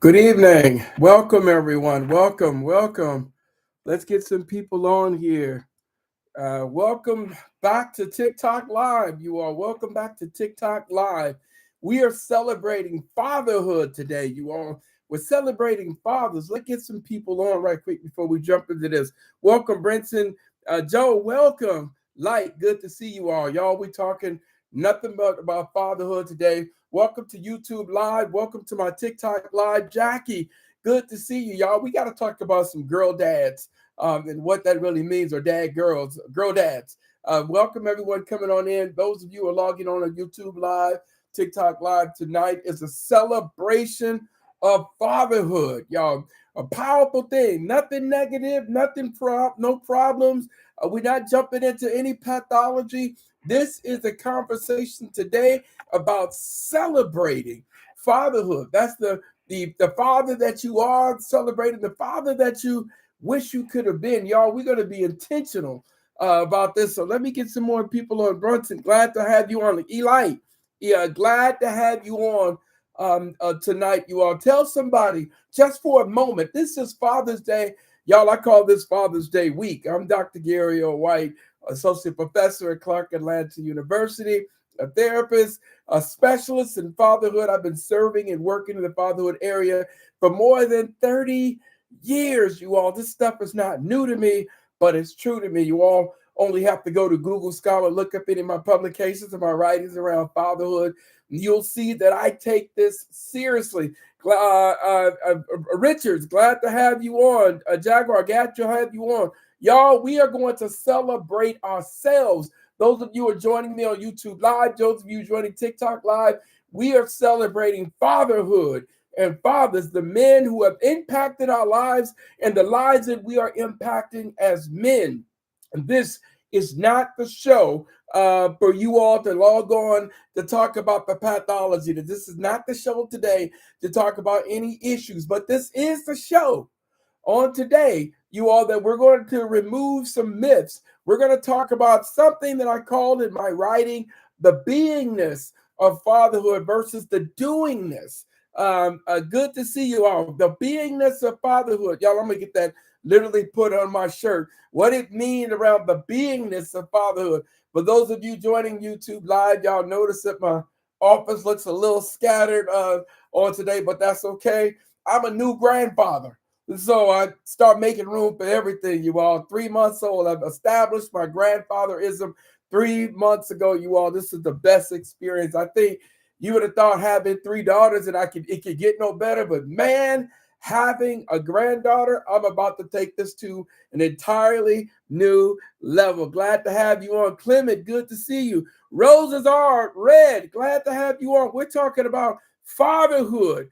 Good evening. Welcome, everyone. Welcome. Let's get some people on here. Welcome back to TikTok Live. You all, welcome back to TikTok Live. We are celebrating fatherhood today, you all. We're celebrating fathers. Let's get some people on right quick before we jump into this. Welcome, Brenton. Joe, welcome. Light, good to see you all. Y'all, we talking nothing but about fatherhood today. Welcome to YouTube Live. Welcome to my TikTok Live. Jackie, good to see you, y'all. We got to talk about some girl dads and what that really means, or girl dads. Welcome everyone coming on in. Those of you who are logging on YouTube Live, TikTok Live tonight is a celebration of fatherhood, y'all. A powerful thing. Nothing negative, no problems. We're not jumping into any pathology. This is a conversation today about celebrating fatherhood. That's the father that you are, celebrating the father that you wish you could have been. Y'all, we're going to be intentional about this. So let me get some more people on. Brunson, glad to have you on. Eli, yeah, glad to have you on tonight. You all, tell somebody just for a moment. This is Father's Day. Y'all, I call this Father's Day week. I'm Dr. Gary O. White, associate professor at Clark Atlanta University, a therapist, a specialist in fatherhood. I've been serving and working in the fatherhood area for more than 30 years, you all. This stuff is not new to me, but it's true to me. You all only have to go to Google Scholar, look up any of my publications and my writings around fatherhood. You'll see that I take this seriously. Richards, glad to have you on. Jaguar, glad to have you on. Y'all, we are going to celebrate ourselves. Those of you who are joining me on YouTube Live, those of you joining TikTok Live, we are celebrating fatherhood and fathers, the men who have impacted our lives and the lives that we are impacting as men. And this is not the show for you all to log on to talk about the pathology. This is not the show today to talk about any issues, but this is the show on today, you all, that we're going to remove some myths. We're going to talk about something that I called in my writing the beingness of fatherhood versus the doingness. Good to see you all. The beingness of fatherhood. Y'all, I'm going to get that literally put on my shirt. What it means around the beingness of fatherhood. For those of you joining YouTube Live, y'all notice that my office looks a little scattered on today, but that's okay. I'm a new grandfather. So I start making room for everything, you all. 3 months old. I've established my grandfatherism 3 months ago, you all. This is the best experience. I think you would have thought having 3 daughters and it could get no better. But man, having a granddaughter, I'm about to take this to an entirely new level. Glad to have you on. Clement, good to see you. Roses are red. Glad to have you on. We're talking about fatherhood,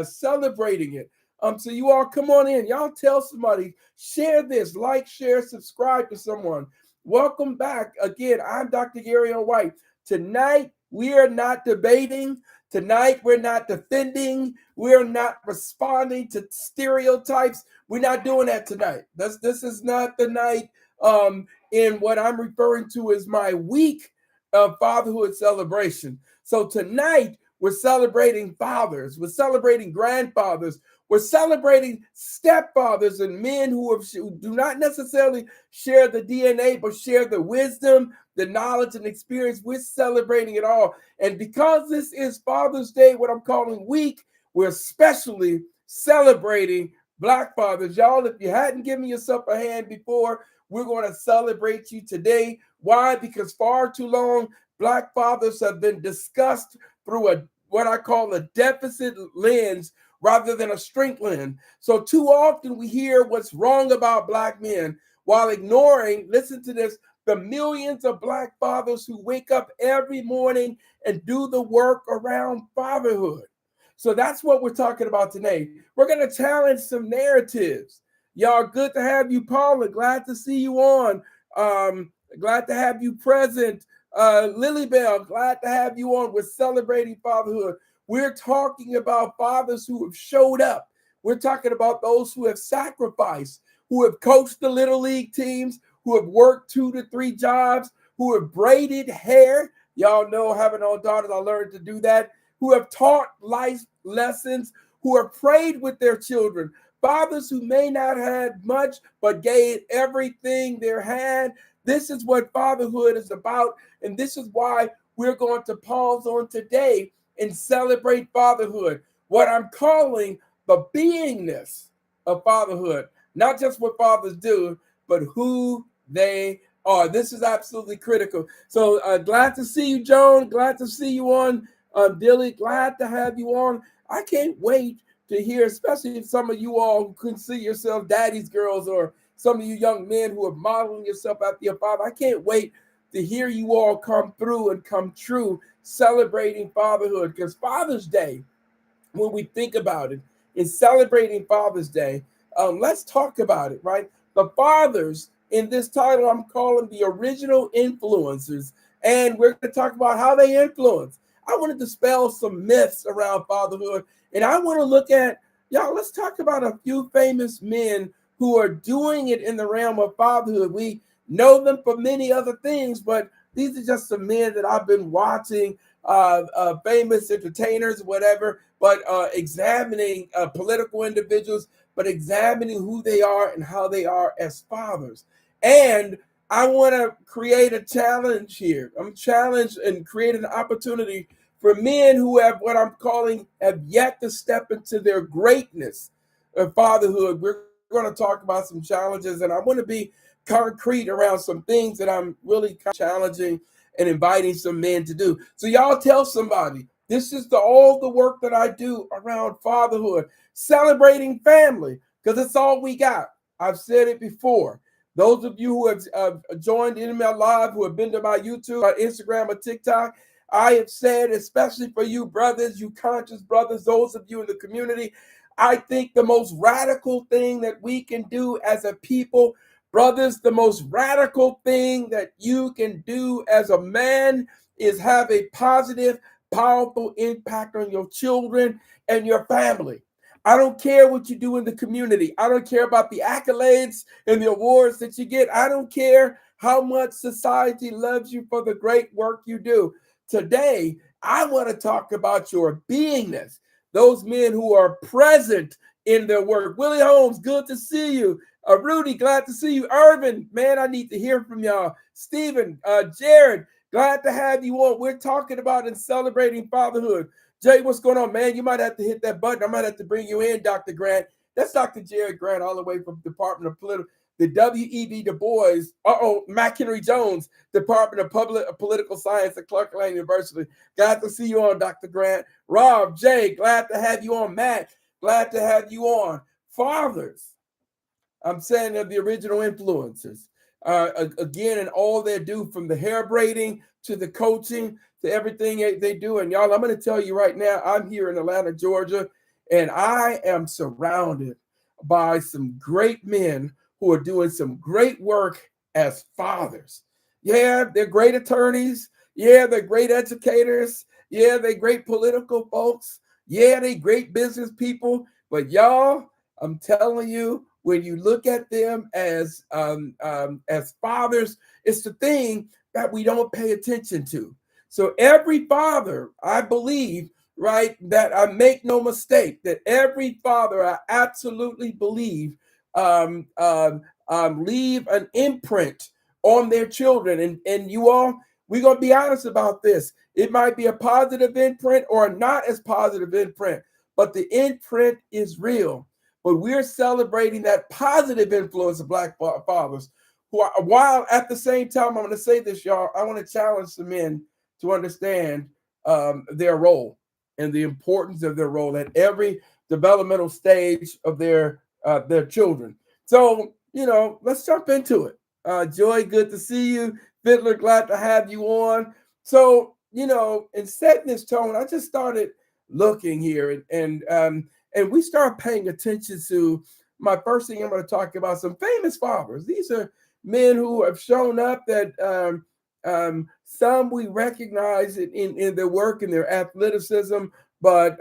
celebrating it. So you all come on in. Y'all tell somebody, share this, like, share, subscribe to someone. Welcome back. Again, I'm Dr. Gary O. White. Tonight, we are not debating. Tonight, we're not defending. We're not responding to stereotypes. We're not doing that tonight. This is not the night in what I'm referring to as my week of fatherhood celebration. So tonight, we're celebrating fathers. We're celebrating grandfathers. We're celebrating stepfathers and men who do not necessarily share the DNA, but share the wisdom, the knowledge, and experience. We're celebrating it all. And because this is Father's Day, what I'm calling week, we're especially celebrating Black fathers. Y'all, if you hadn't given yourself a hand before, we're going to celebrate you today. Why? Because far too long, Black fathers have been discussed through what I call a deficit lens rather than a strength lens. So too often we hear what's wrong about Black men while ignoring, listen to this, the millions of Black fathers who wake up every morning and do the work around fatherhood. So that's what we're talking about today. We're going to challenge some narratives. Y'all, good to have you, Paula. Glad to see you on. Glad to have you present. Lilybell, glad to have you on. We're celebrating fatherhood. We're talking about fathers who have showed up. We're talking about those who have sacrificed, who have coached the little league teams, who have worked 2 to 3 jobs, who have braided hair. Y'all know, having all daughters, I learned to do that. who have taught life lessons, who have prayed with their children, fathers who may not have had much but gave everything they had. This is what fatherhood is about, and this is why we're going to pause on today and celebrate fatherhood. What I'm calling the beingness of fatherhood, not just what fathers do, but who they are. This is absolutely critical. So glad to see you, Joan. Glad to see you on, Dilly. Glad to have you on. I can't wait to hear, especially if some of you all who consider yourself daddy's girls, or some of you young men who are modeling yourself after your father. I can't wait to hear you all come through and come true celebrating fatherhood, because Father's Day, when we think about it, in celebrating Father's Day, let's talk about it, right? The fathers in this title, I'm calling the original influencers, and we're going to talk about how they influence. I want to dispel some myths around fatherhood, and I want to look at, y'all, let's talk about a few famous men who are doing it in the realm of fatherhood. We know them for many other things, but these are just some men that I've been watching, famous entertainers, whatever, but examining political individuals, but examining who they are and how they are as fathers. And I want to create a challenge here. I'm challenged and create an opportunity for men who have what I'm calling have yet to step into their greatness of fatherhood. We're going to talk about some challenges, and I want to be concrete around some things that I'm really challenging and inviting some men to do. So y'all tell somebody, this is all the work that I do around fatherhood, celebrating family, because it's all we got. I've said it before. Those of you who have joined in my live, who have been to my YouTube, my Instagram, or TikTok, I have said, especially for you brothers, you conscious brothers, those of you in the community, I think the most radical thing that we can do as a people, brothers, the most radical thing that you can do as a man is have a positive, powerful impact on your children and your family. I don't care what you do in the community. I don't care about the accolades and the awards that you get. I don't care how much society loves you for the great work you do. Today, I want to talk about your beingness, those men who are present in their work. Willie Holmes, good to see you. Rudy, glad to see you. Irvin, man, I need to hear from y'all. Stephen, Jared, glad to have you on. We're talking about and celebrating fatherhood. Jay, what's going on, man? You might have to hit that button. I might have to bring you in, Dr. Grant. That's Dr. Jared Grant, all the way from Department of Political, the W.E.B. Du Bois, McHenry Jones, Department of Political Science at Clark Atlanta University. Glad to see you on, Dr. Grant. Rob, Jay, glad to have you on. Matt, glad to have you on. Fathers, I'm saying they're the original influencers. Again, and all they do, from the hair braiding to the coaching to everything they do. And y'all, I'm going to tell you right now, I'm here in Atlanta, Georgia, and I am surrounded by some great men who are doing some great work as fathers. Yeah, they're great attorneys. Yeah, they're great educators. Yeah, they're great political folks. Yeah, they're great business people. But y'all, I'm telling you, when you look at them as fathers, it's the thing that we don't pay attention to. So every father, I believe, right, that I make no mistake, that every father, I absolutely believe, leave an imprint on their children. And you all, we're going to be honest about this. It might be a positive imprint or not as positive imprint, but the imprint is real. But we're celebrating that positive influence of Black fathers, who are, while at the same time, I'm going to say this, y'all, I want to challenge the men to understand their role and the importance of their role at every developmental stage of their children. So, let's jump into it. Joy, good to see you. Fiddler, glad to have you on. So, in setting this tone, I just started looking here, and we start paying attention to my first thing I'm going to talk about, some famous fathers. These are men who have shown up that some we recognize in their work and their athleticism, but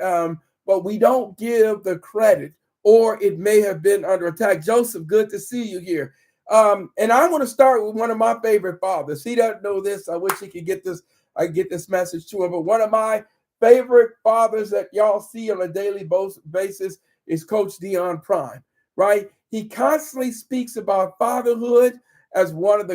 we don't give the credit, or it may have been under attack. Joseph, good to see you here. And I want to start with one of my favorite fathers. He doesn't know this. I wish he could get this. I get this message to him. But one of my favorite fathers that y'all see on a daily basis is Coach Deion Prime, right? He constantly speaks about fatherhood as one of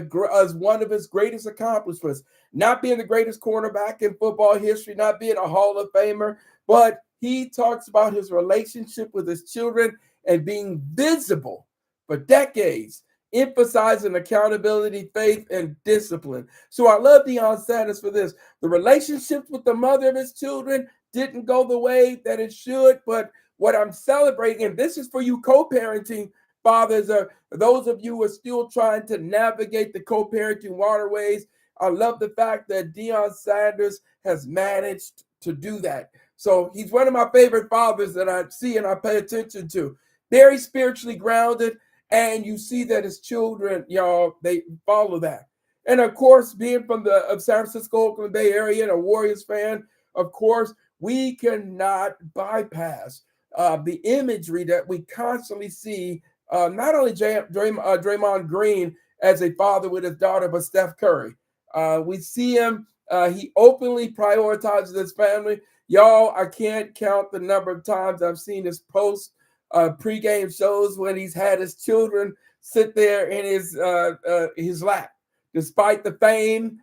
his greatest accomplishments. Not being the greatest cornerback in football history, not being a Hall of Famer, but he talks about his relationship with his children and being visible for decades, emphasizing accountability, faith, and discipline. So I love Deion Sanders for this. The relationships with the mother of his children didn't go the way that it should, but what I'm celebrating, and this is for you co-parenting fathers, or those of you who are still trying to navigate the co-parenting waterways, I love the fact that Deion Sanders has managed to do that. So he's one of my favorite fathers that I see and I pay attention to. Very spiritually grounded, and you see that his children, y'all, they follow that. And of course, being from the San Francisco, Oakland Bay area and a Warriors fan, of course, we cannot bypass the imagery that we constantly see, not only Draymond Green as a father with his daughter, but Steph Curry. We see him, he openly prioritizes his family. Y'all, I can't count the number of times I've seen his post pregame shows when he's had his children sit there in his lap. Despite the fame,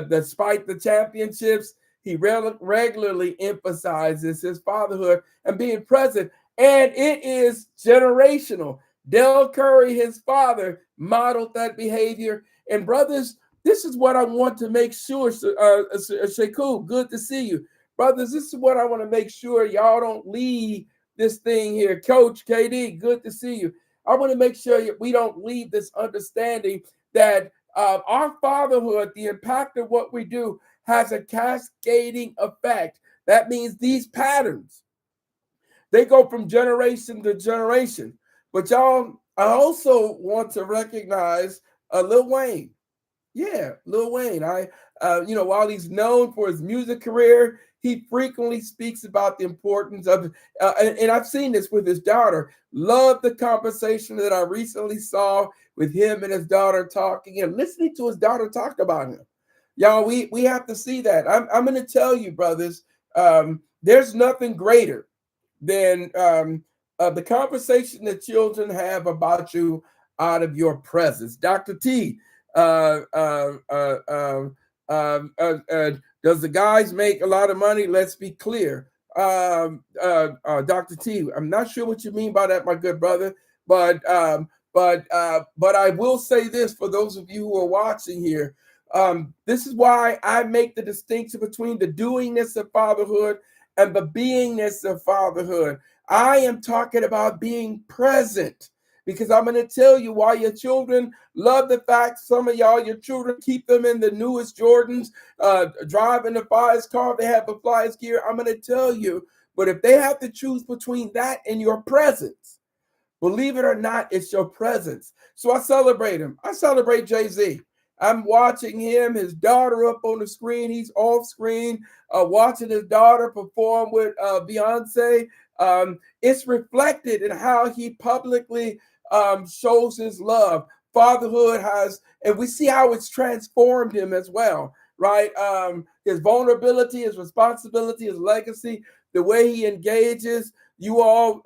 despite the championships, he regularly emphasizes his fatherhood and being present, and it is generational. Del Curry, his father, modeled that behavior. And brothers, this is what I want to make sure, Shaku, good to see you. Brothers, this is what I want to make sure y'all don't leave this thing here. Coach KD, good to see you. I want to make sure we don't leave this understanding that our fatherhood, the impact of what we do, has a cascading effect. That means these patterns, they go from generation to generation. But y'all, I also want to recognize Lil Wayne. Yeah, Lil Wayne. While he's known for his music career, he frequently speaks about the importance of, and I've seen this with his daughter. Love the conversation that I recently saw with him and his daughter talking and listening to his daughter talk about him. Y'all, we have to see that. I'm going to tell you, brothers, there's nothing greater than the conversation that children have about you out of your presence. Dr. T, does the guys make a lot of money? Let's be clear. Dr. T, I'm not sure what you mean by that, my good brother, but I will say this for those of you who are watching here. This is why I make the distinction between the doingness of fatherhood and the beingness of fatherhood. I am talking about being present, because I'm going to tell you why your children love the fact some of y'all, your children keep them in the newest Jordans, driving the flyest car, they have the flyest gear. I'm going to tell you, but if they have to choose between that and your presence, believe it or not, it's your presence. So I celebrate him. I celebrate Jay-Z. I'm watching him, his daughter up on the screen. He's off screen, watching his daughter perform with Beyonce. It's reflected in how he publicly shows his love. Fatherhood has, and we see how it's transformed him as well, right? His vulnerability, his responsibility, his legacy, the way he engages. You all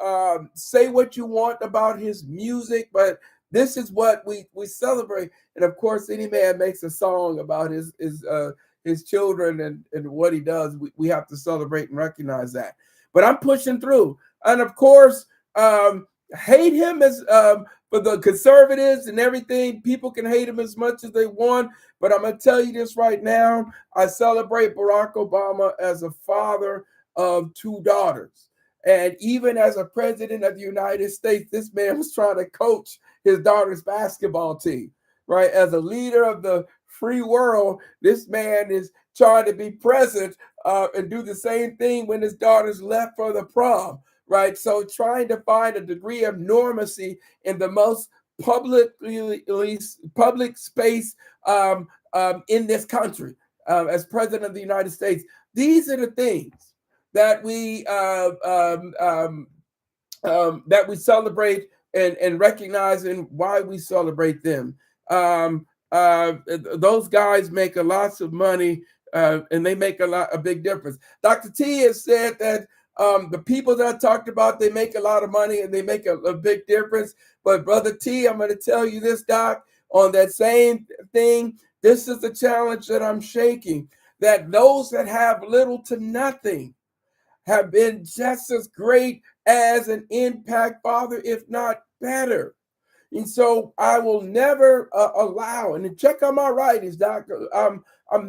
say what you want about his music, but this is what we celebrate. And of course, any man makes a song about his children and what he does. We have to celebrate and recognize that. But I'm pushing through. And of course, hate him as for the conservatives and everything. People can hate him as much as they want. But I'm going to tell you this right now. I celebrate Barack Obama as a father of two daughters. And even as a president of the United States, this man was trying to coach his daughter's basketball team, right? As a leader of the free world, this man is trying to be present and do the same thing when his daughter's left for the prom, right? So trying to find a degree of normacy in the most public space in this country as president of the United States. These are the things that we celebrate and recognize, and why we celebrate them. Those guys make lots of money and they make a big difference. Dr. T has said that the people that I talked about, they make a lot of money and they make a big difference. But Brother T, I'm going to tell you this, Doc, on that same thing, this is the challenge that I'm shaking, that those that have little to nothing have been just as great as an impact father, if not better. And so I will never allow, and check on my writings, Doctor. I'm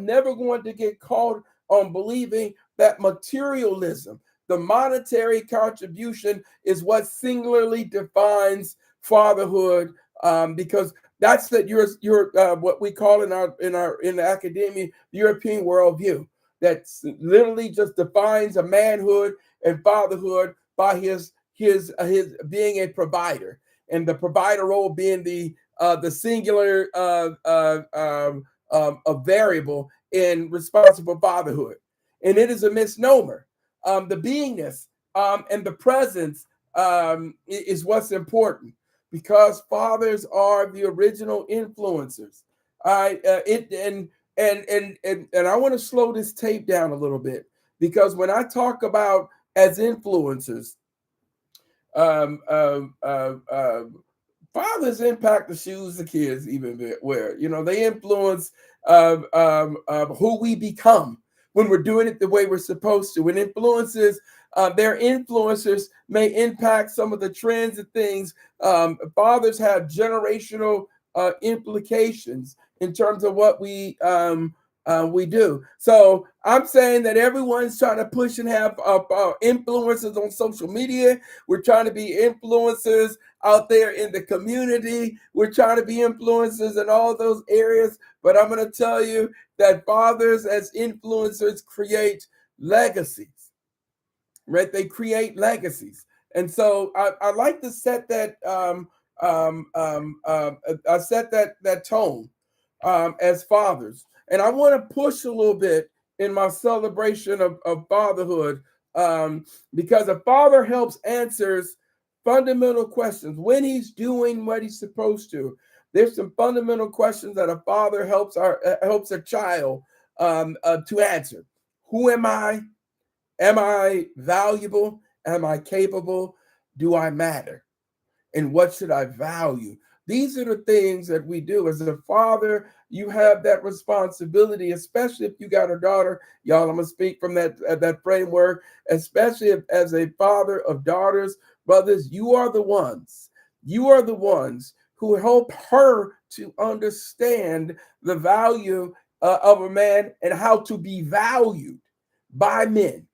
never going to get caught on believing that materialism, the monetary contribution, is what singularly defines fatherhood, because that's that you're what we call in the academia European worldview, that literally just defines a manhood and fatherhood by his being a provider, and the provider role being the singular a variable in responsible fatherhood. And it is a misnomer. The beingness and the presence is what's important, because fathers are the original influencers. And I want to slow this tape down a little bit, because when I talk about as influencers, um, um, um, um, fathers impact the shoes the kids even wear. You know, they influence who we become when we're doing it the way we're supposed to. When influences, their influencers may impact some of the trends and things. Fathers have generational implications in terms of what we do. So I'm saying that everyone's trying to push and have influencers on social media. We're trying to be influencers out there in the community. We're trying to be influencers in all those areas. But I'm going to tell you that fathers as influencers create legacies, right? They create legacies. And so I like to set that I set that tone as fathers. And I want to push a little bit in my celebration of fatherhood, because a father helps answers fundamental questions when he's doing what he's supposed to. There's some fundamental questions that a father helps a child to answer. Who am I? Am I valuable? Am I capable? Do I matter? And what should I value? These are the things that we do. As a father, you have that responsibility, especially if you got a daughter. Y'all, I'm gonna speak from that framework, especially as a father of daughters, brothers. You are the ones. You are the ones who help her to understand the value of a man and how to be valued by men.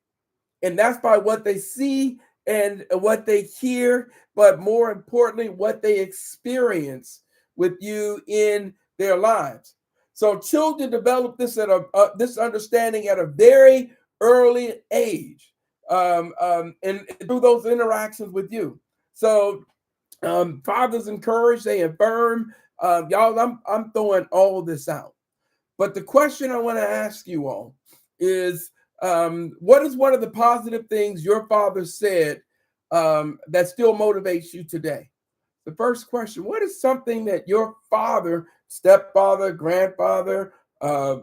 And that's by what they see and what they hear, but more importantly, what they experience with you in their lives. So children develop this understanding at a very early age, and through those interactions with you. So fathers encourage, they affirm. Y'all, I'm throwing all this out. But the question I want to ask you all is, what is one of the positive things your father said that still motivates you today? The first question: what is something that your father, stepfather, grandfather, uh,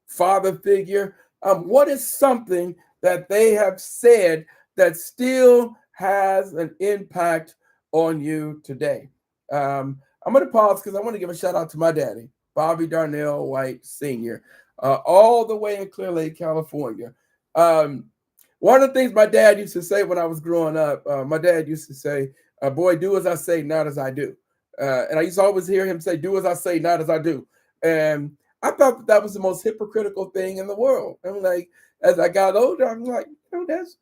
father figure, what is something that they have said that still has an impact on you today? I'm going to pause because I want to give a shout out to my daddy, Bobby Darnell White Sr., all the way in Clear Lake, California. Um, One of the things my dad used to say when I was growing up, my dad used to say, boy, do as I say, not as I do. And I used to always hear him say, do as I say, not as I do. And I thought that was the most hypocritical thing in the world. I'm like, as I got older, I'm like, that's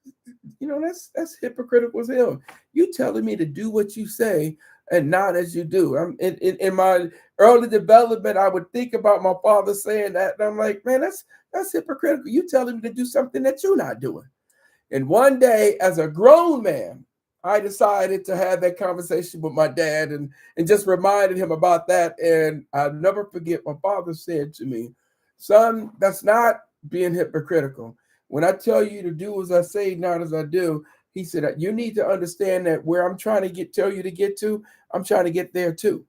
hypocritical as hell. You telling me to do what you say and not as you do. In my early development, I would think about my father saying that, and I'm like, man, that's hypocritical. You telling me to do something that you're not doing. And one day, as a grown man, I decided to have that conversation with my dad and just reminded him about that. And I'll never forget my father said to me, son, that's not being hypocritical. When I tell you to do as I say, not as I do, he said, you need to understand that where I'm trying to tell you to get to, I'm trying to get there too.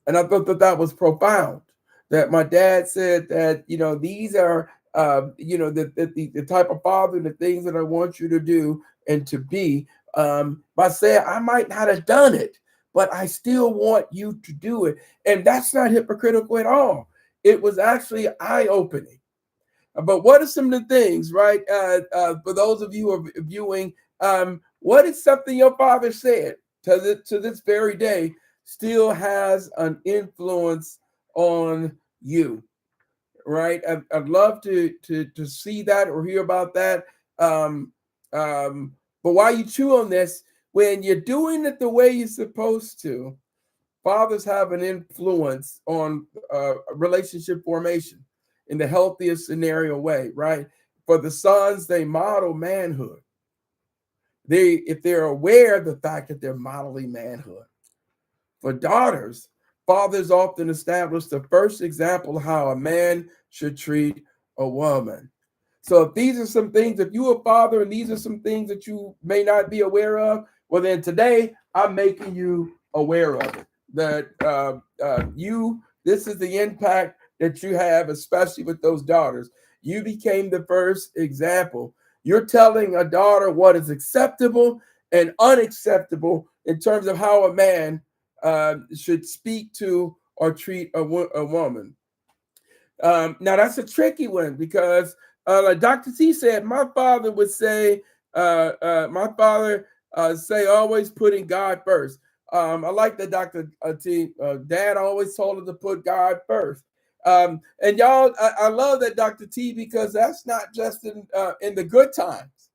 And I thought that was profound, that my dad said that, these are, the type of father, the things that I want you to do and to be. By saying I might not have done it, but I still want you to do it. And that's not hypocritical at all. It was actually eye opening. But what are some of the things, right? For those of you who are viewing, what is something your father said to this very day still has an influence on you, right? I'd love to see that or hear about that. Um, but while you chew on this, when you're doing it the way you're supposed to, fathers have an influence on relationship formation in the healthiest scenario way, right? For the sons, they model manhood. If they're aware of the fact that they're modeling manhood. For daughters, fathers often establish the first example of how a man should treat a woman. So if these are some things, if you're a father and these are some things that you may not be aware of, well, then today I'm making you aware of it. That this is the impact that you have, especially with those daughters. You became the first example. You're telling a daughter what is acceptable and unacceptable in terms of how a man should speak to or treat a woman. Now that's a tricky one because, like Dr. T said, my father would say, say always putting God first. I like that Dr. T. Dad always told him to put God first. And y'all, I love that Dr. T because that's not just in the good times.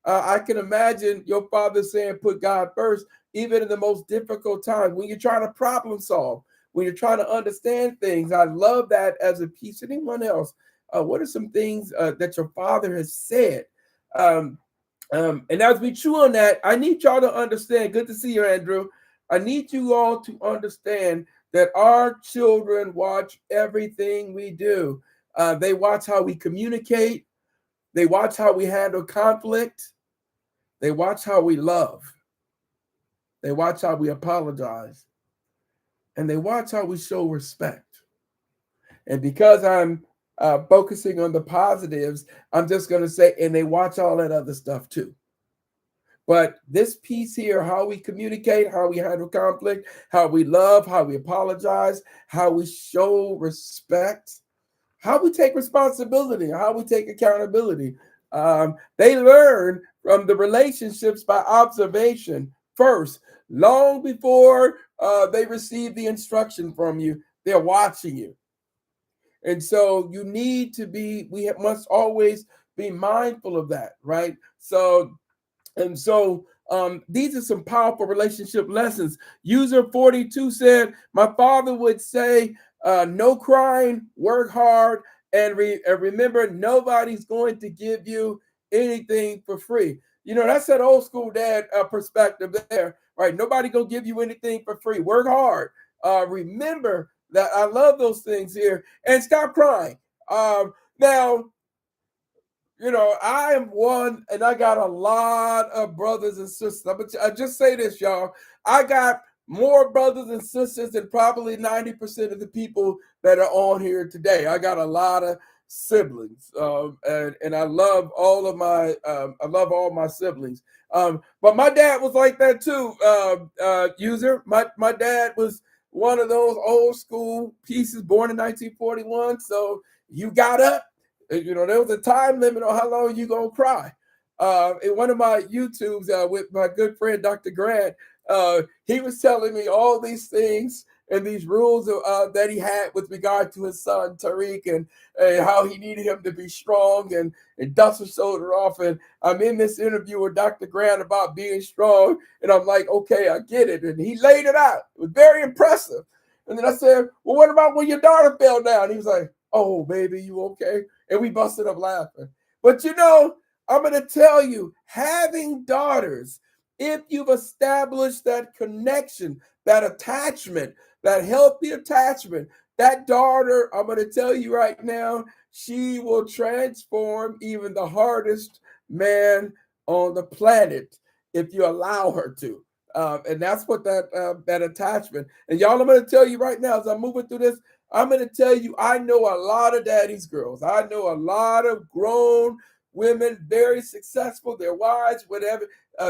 I can imagine your father saying, put God first, even in the most difficult times when you're trying to problem solve, when you're trying to understand things. I love that as a piece. Anyone else? What are some things that your father has said? Um, and as we chew on that, I need y'all to understand. Good to see you, Andrew. I need you all to understand that our children watch everything we do. They watch how we communicate. They watch how we handle conflict. They watch how we love. They watch how we apologize. And they watch how we show respect. And because I'm focusing on the positives, I'm just going to say, and they watch all that other stuff too. But this piece here, how we communicate, how we handle conflict, how we love, how we apologize, how we show respect, how we take responsibility, how we take accountability. They learn from the relationships by observation first, long before they receive the instruction from you. They're watching you. And so you need to we must always be mindful of that, right? So these are some powerful relationship lessons. User 42 said, my father would say, no crying, work hard, and remember, nobody's going to give you anything for free. That's that old school dad perspective there, right? Nobody gonna give you anything for free. Work hard. Remember that I love those things here, and stop crying. Now, I am one, and I got a lot of brothers and sisters. But I just say this, y'all. I got more brothers and sisters than probably 90% of the people that are on here today. I got a lot of siblings, and I love all of my siblings. But my dad was like that too. User, my dad was one of those old school pieces, born in 1941. So you got up. There was a time limit on how long you gonna cry. In one of my YouTubes with my good friend Dr. Grant, he was telling me all these things and these rules that he had with regard to his son Tariq, and how he needed him to be strong and dust his shoulder off. And I'm in this interview with Dr. Grant about being strong, and I'm like, okay, I get it. And he laid it out. It was very impressive. And then I said, well, what about when your daughter fell down? He was like, oh, baby, you okay? And we busted up laughing. But I'm going to tell you, having daughters, if you've established that connection, that attachment, that healthy attachment, that daughter, I'm going to tell you right now, she will transform even the hardest man on the planet if you allow her to. And that's what that attachment. And y'all, I'm going to tell you right now, as I'm moving through this, I'm going to tell you, I know a lot of daddy's girls. I know a lot of grown women, very successful, their wives, whatever,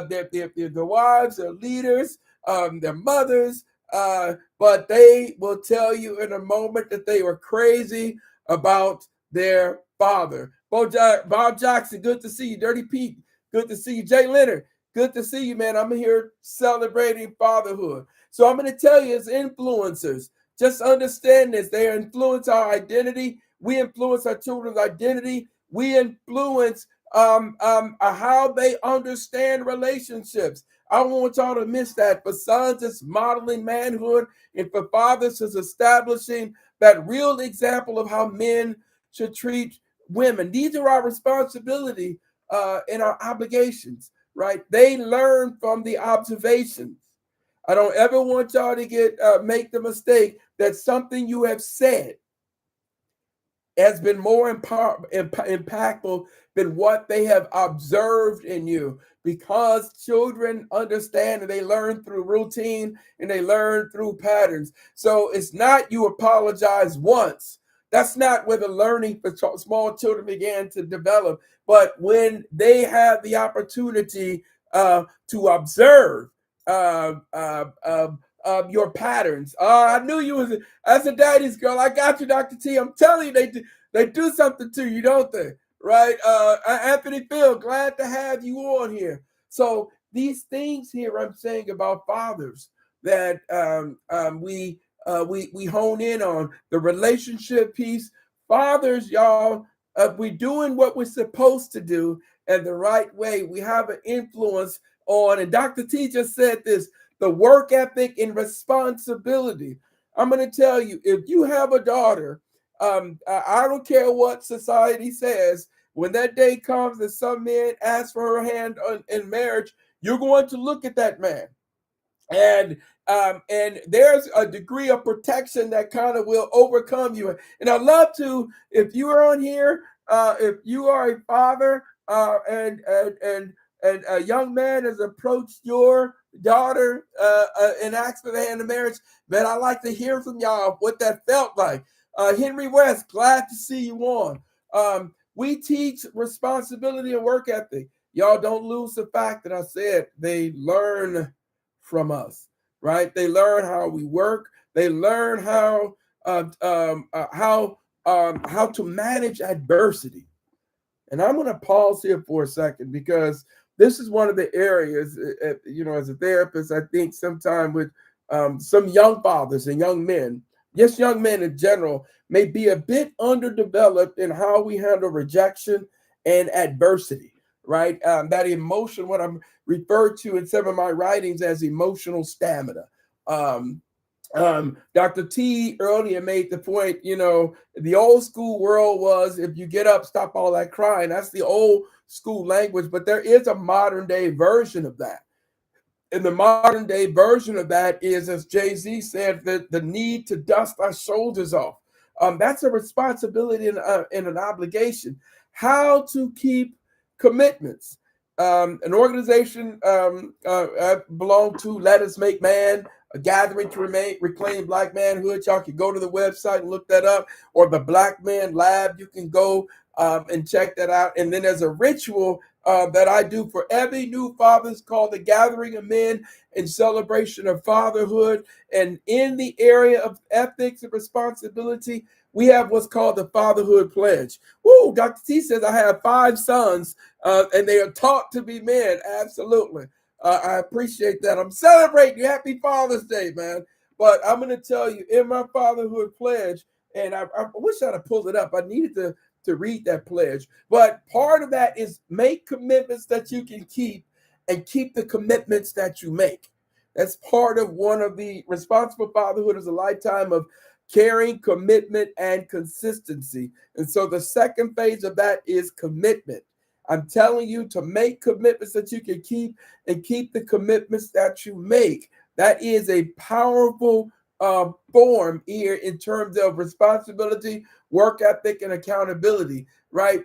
their wives, their leaders, their mothers, but they will tell you in a moment that they were crazy about their father. Bob Jackson, good to see you. Dirty Pete, good to see you. Jay Leonard, good to see you, man. I'm here celebrating fatherhood. So I'm going to tell you, as influencers, just understand this. They influence our identity. We influence our children's identity. We influence how they understand relationships. I don't want y'all to miss that. For sons, it's modeling manhood, and for fathers, it's establishing that real example of how men should treat women. These are our responsibility and our obligations, right? They learn from the observations. I don't ever want y'all to make the mistake that something you have said has been more impactful than what they have observed in you, because children understand and they learn through routine and they learn through patterns. So it's not you apologize once. That's not where the learning for small children began to develop. But when they have the opportunity to observe uh, uh, uh, your patterns. I knew you was as a daddy's girl. I got you, Dr. T. I'm telling you, they do something to you, don't they? Right? Anthony Phil, glad to have you on here. So these things here I'm saying about fathers that we hone in on the relationship piece. Fathers, y'all, we doing what we're supposed to do in the right way. We have an influence on, and Dr. T just said this, the work ethic and responsibility. I'm going to tell you, if you have a daughter, I don't care what society says, when that day comes that some man asks for her hand in marriage, you're going to look at that man. And there's a degree of protection that kind of will overcome you. And I'd love to, if you are on here, if you are a father and a young man has approached your daughter and asked for the hand of marriage, man, I'd like to hear from y'all what that felt like. Henry West, glad to see you on. We teach responsibility and work ethic. Y'all don't lose the fact that I said they learn from us, right? They learn how we work. They learn how to manage adversity. And I'm going to pause here for a second, because this is one of the areas, as a therapist, I think sometimes with some young fathers and young men, yes, young men in general, may be a bit underdeveloped in how we handle rejection and adversity, right? That emotion, what I'm referred to in some of my writings as emotional stamina. Um, Dr. T earlier made the point, the old school world was, if you get up, stop all that crying. That's the old school language, but there is a modern day version of that. And the modern day version of that is, as Jay-Z said, the need to dust our shoulders off. That's a responsibility and an obligation. How to keep commitments. An organization I belong to, Let Us Make Man, a gathering to reclaim Black manhood. Y'all can go to the website and look that up, or the Black Man Lab. You can go and check that out. And then there's a ritual that I do for every new father. It's called the Gathering of Men in celebration of fatherhood. And in the area of ethics and responsibility, we have what's called the Fatherhood Pledge. Woo, Dr. T says I have 5 sons and they are taught to be men. Absolutely. I appreciate that. I'm celebrating. Happy Father's Day, man. But I'm going to tell you, in my Fatherhood Pledge, and I wish I'd have pulled it up. I needed to read that pledge. But part of that is make commitments that you can keep, and keep the commitments that you make. That's part of one of the responsible fatherhood is a lifetime of caring, commitment, and consistency. And so the second phase of that is commitment. I'm telling you to make commitments that you can keep, and keep the commitments that you make. That is a powerful form here in terms of responsibility, work ethic, and accountability, right?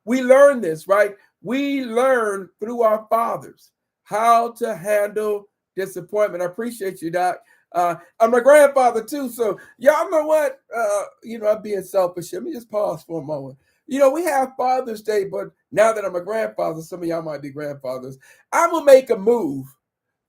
We learn this, right? We learn through our fathers how to handle disappointment. I appreciate you, Doc. I'm a grandfather too, so y'all know what? I'm being selfish. Let me just pause for a moment. We have Father's Day, but now that I'm a grandfather, some of y'all might be grandfathers. I'm gonna make a move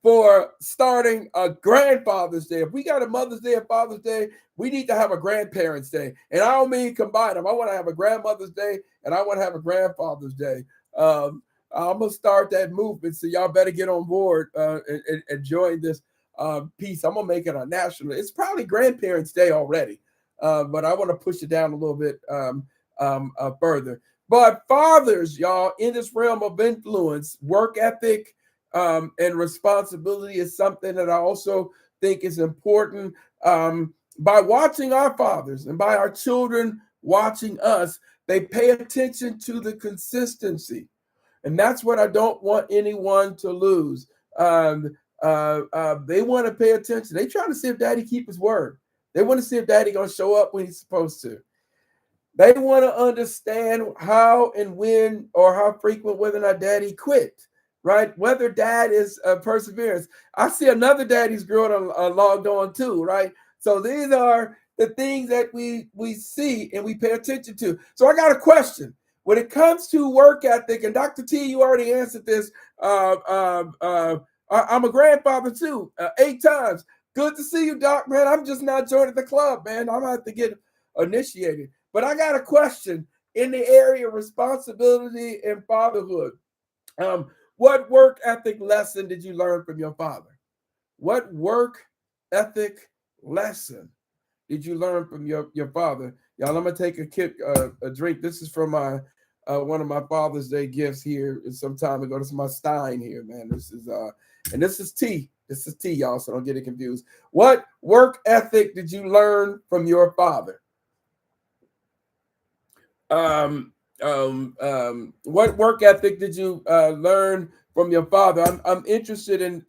for starting a grandfather's day. If we got a Mother's Day and Father's Day, we need to have a grandparents' day. And I don't mean combine them. I want to have a grandmother's day and I want to have a grandfather's day. I'm gonna start that movement, so y'all better get on board and join this piece. I'm gonna make it a national. It's probably Grandparents' Day already, but I want to push it down a little bit further. But fathers, y'all, in this realm of influence, work ethic, and responsibility is something that I also think is important. By watching our fathers and by our children watching us, they pay attention to the consistency. And that's what I don't want anyone to lose. They want to pay attention. They trying to see if daddy keep his word. They want to see if daddy going to show up when he's supposed to. They want to understand how and when or how frequent whether or not daddy quit, right? Whether dad is perseverance. I see another daddy's girl logged on too, right? So these are the things that we see and we pay attention to. So I got a question. When it comes to work ethic, and Dr. T, you already answered this. I'm a grandfather too, 8 times. Good to see you, Doc, man. I'm just not joining the club, man. I'm going to have to get initiated. But I got a question in the area of responsibility and fatherhood. What work ethic lesson did you learn from your father? What work ethic lesson did you learn from your father? Y'all, I'm gonna take a drink. This is from my one of my Father's Day gifts here some time ago. This is my Stein here, man. This is tea. This is tea, y'all. So don't get it confused. What work ethic did you learn from your father? What work ethic did you learn from your father? I'm interested in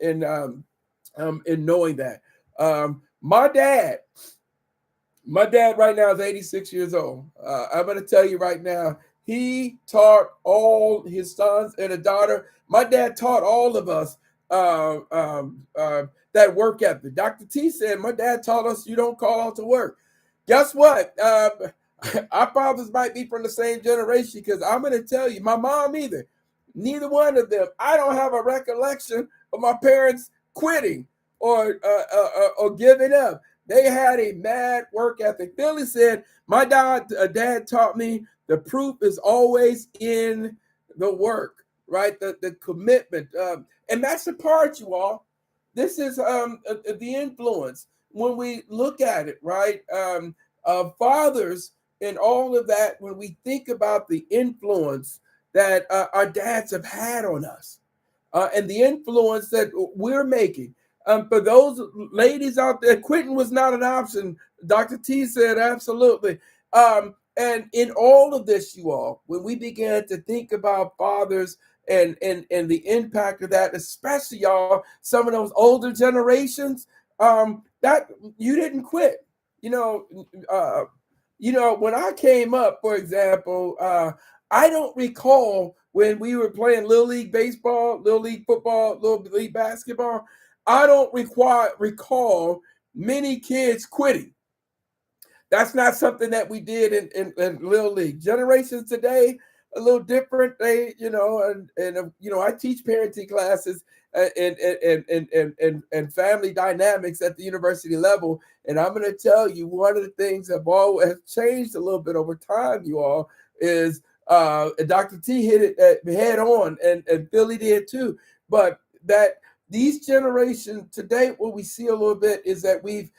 knowing that. My dad right now is 86 years old. I'm going to tell you right now, he taught all his sons and a daughter. My dad taught all of us that work ethic. Dr. T said, my dad taught us you don't call out to work. Guess what? Our fathers might be from the same generation, because I'm going to tell you, my mom either. Neither one of them. I don't have a recollection of my parents quitting or giving up. They had a mad work ethic. Billy said, my dad taught me the proof is always in the work, right? The commitment. And that's the part, you all. This is the influence. When we look at it, right? Fathers and all of that, when we think about the influence that our dads have had on us and the influence that we're making. For those ladies out there, quitting was not an option. Dr. T said absolutely. And in all of this, you all, when we began to think about fathers and the impact of that, especially y'all, some of those older generations, that you didn't quit. When I came up, for example, I don't recall when we were playing Little League baseball, Little League football, Little League basketball. I don't recall many kids quitting. That's not something that we did in Little League. Generations today, a little different. They, I teach parenting classes and family dynamics at the university level. And I'm going to tell you, one of the things that has changed a little bit over time, you all, is Dr. T hit it head on, and Philly did too. But that these generations today, what we see a little bit is that we've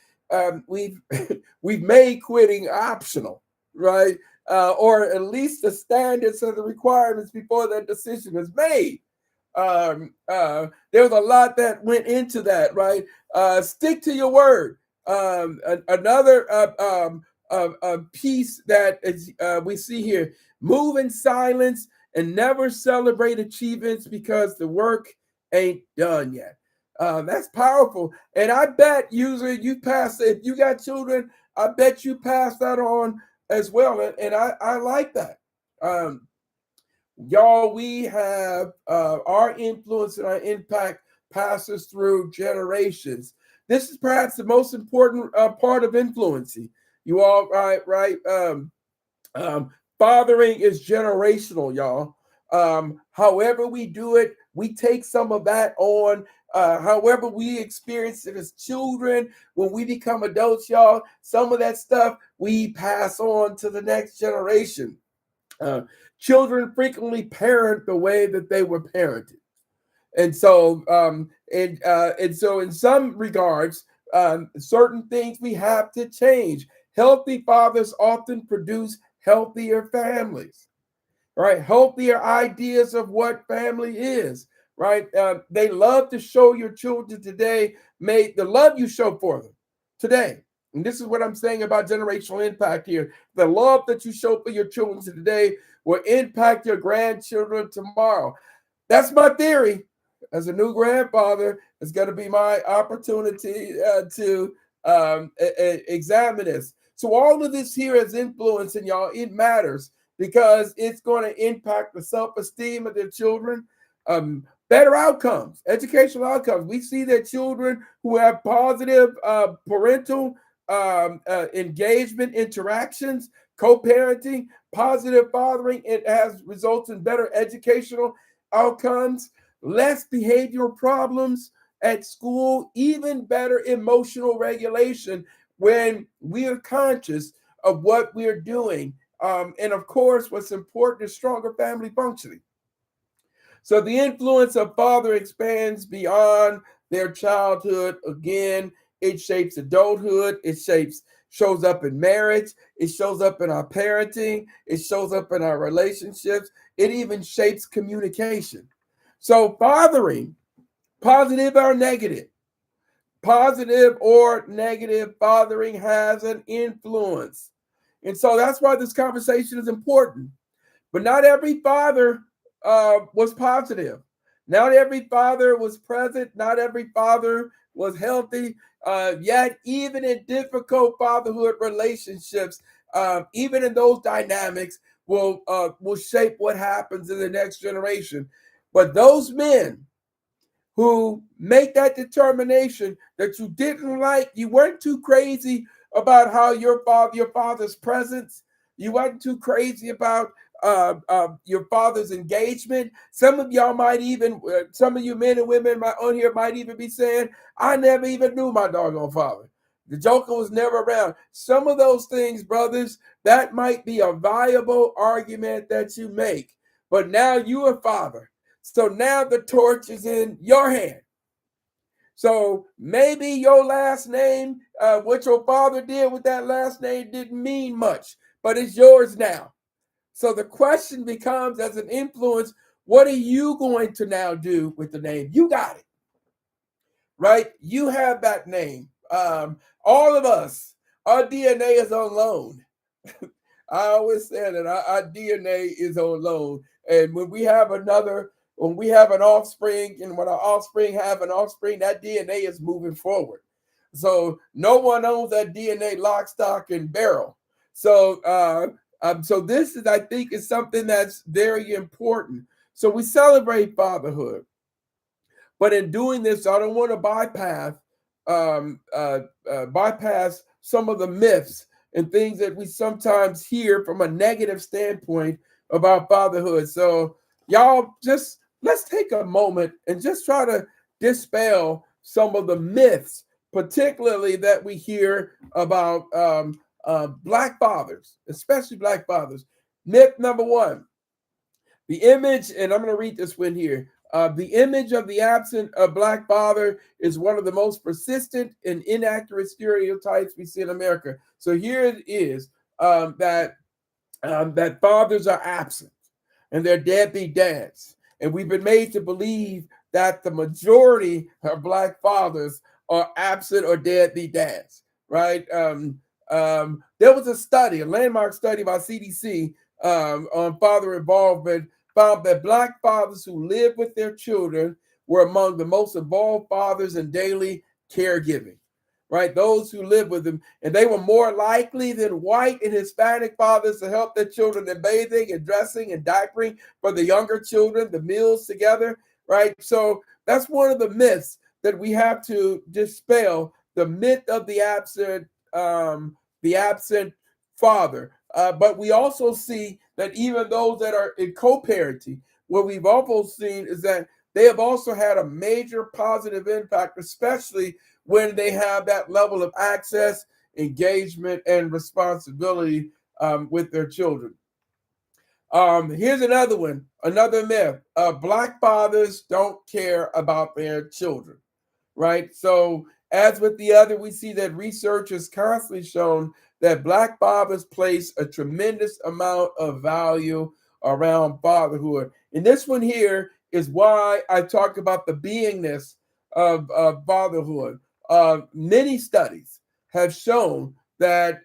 made quitting optional, right? Or at least the standards and the requirements before that decision is made. There was a lot that went into that, right? Stick to your word. Another piece that is, we see here: move in silence and never celebrate achievements because the work ain't done yet. That's powerful. And I bet usually if you got children, I bet you pass that on as well. And I like that. Y'all, we have our influence and our impact passes through generations. This is perhaps the most important part of influencing. You all right? Um, Fathering is generational, y'all. However we do it, we take some of that on. However we experience it as children, when we become adults, y'all, some of that stuff we pass on to the next generation. Uh, Children frequently parent the way that they were parented. And so in some regards, certain things we have to change. Healthy fathers often produce healthier families, right? Healthier ideas of what family is, right? They love to show your children today, may the love you show for them today. And this is what I'm saying about generational impact here. The love that you show for your children today will impact your grandchildren tomorrow. That's my theory. As a new grandfather, it's going to be my opportunity to examine this. So all of this here is influence, and y'all, it matters because it's going to impact the self-esteem of their children. Better outcomes, educational outcomes. We see that children who have positive parental engagement, interactions, co-parenting, positive fathering, it has results in better educational outcomes, less behavioral problems at school, even better emotional regulation when we are conscious of what we're doing. And of course, what's important is stronger family functioning. So the influence of father expands beyond their childhood. Again, it shapes adulthood. It shows up in marriage. It shows up in our parenting. It shows up in our relationships. It even shapes communication. So fathering, positive or negative fathering has an influence. And so that's why this conversation is important. But not every father was positive. Not every father was present. Not every father was healthy. Yet, even in difficult fatherhood relationships, even in those dynamics, will shape what happens in the next generation. But those men who make that determination that you didn't like, you weren't too crazy about how your father's presence, you weren't too crazy about your father's engagement. Some of y'all might even, some of you men and women on here might even be saying, I never even knew my doggone father. The joker was never around. Some of those things, brothers, that might be a viable argument that you make. But now you're a father. So now the torch is in your hand. So maybe your last name, what your father did with that last name didn't mean much, but it's yours now. So the question becomes, as an influence, what are you going to now do with the name? You got it, right? You have that name. All of us, our DNA is on loan. I always say that our DNA is on loan. And when we have an offspring, and when our offspring have an offspring, that DNA is moving forward. So no one owns that DNA lock, stock, and barrel. So this is, I think, is something that's very important. So we celebrate fatherhood, but in doing this, I don't want to bypass some of the myths and things that we sometimes hear from a negative standpoint about fatherhood. So y'all, just let's take a moment and just try to dispel some of the myths, particularly that we hear about Black fathers, especially Black fathers. Myth number one: the image, and I'm going to read this one here. The image of the absent Black father is one of the most persistent and inaccurate stereotypes we see in America. So here it is, that fathers are absent and they're deadbeat dads. And we've been made to believe that the majority of Black fathers are absent or deadbeat dads, right? There was a study, a landmark study by CDC on father involvement, found that Black fathers who lived with their children were among the most involved fathers in daily caregiving, right? Those who live with them, and they were more likely than white and Hispanic fathers to help their children in bathing and dressing and diapering for the younger children, the meals together, right? So that's one of the myths that we have to dispel, the myth of the absent father. But we also see that even those that are in co-parenting, what we've also seen is that they have also had a major positive impact, especially when they have that level of access, engagement, and responsibility with their children. Here's another one, another myth. Black fathers don't care about their children, right? So, as with the other, we see that research has constantly shown that Black fathers place a tremendous amount of value around fatherhood. And this one here is why I talk about the beingness of fatherhood. Many studies have shown that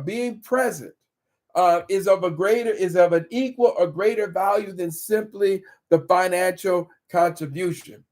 being present is of an equal or greater value than simply the financial contribution.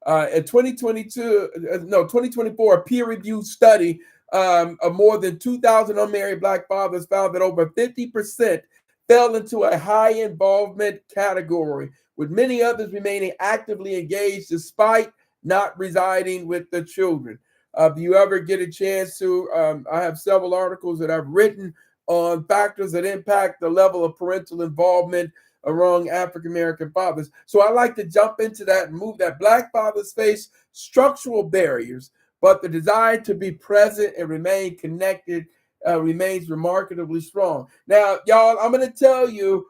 In 2024, a peer-reviewed study of more than 2,000 unmarried Black fathers found that over 50% fell into a high involvement category, with many others remaining actively engaged despite not residing with the children. If you ever get a chance to, I have several articles that I've written on factors that impact the level of parental involvement among African American fathers. So I like to jump into that and move that. Black fathers face structural barriers, but the desire to be present and remain connected remains remarkably strong. Now, y'all, I'm going to tell you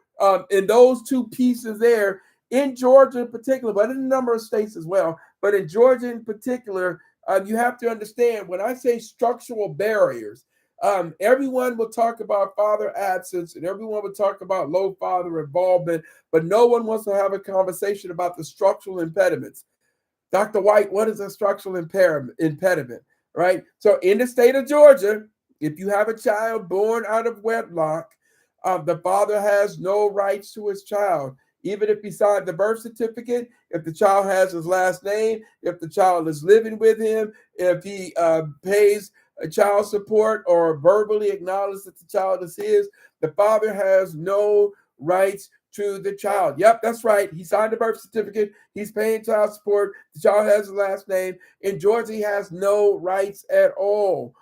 in those two pieces there, in Georgia in particular, but in a number of states as well, but in Georgia in particular, you have to understand when I say structural barriers, everyone will talk about father absence and everyone will talk about low father involvement, but no one wants to have a conversation about the structural impediments. Dr. White, what is a structural impediment? Right? So, in the state of Georgia, if you have a child born out of wedlock, the father has no rights to his child. Even if he signed the birth certificate, if the child has his last name, if the child is living with him, if he pays child support or verbally acknowledges that the child is his, the father has no rights to the child. Yep, that's right. He signed the birth certificate. He's paying child support. The child has his last name. In Georgia, he has no rights at all.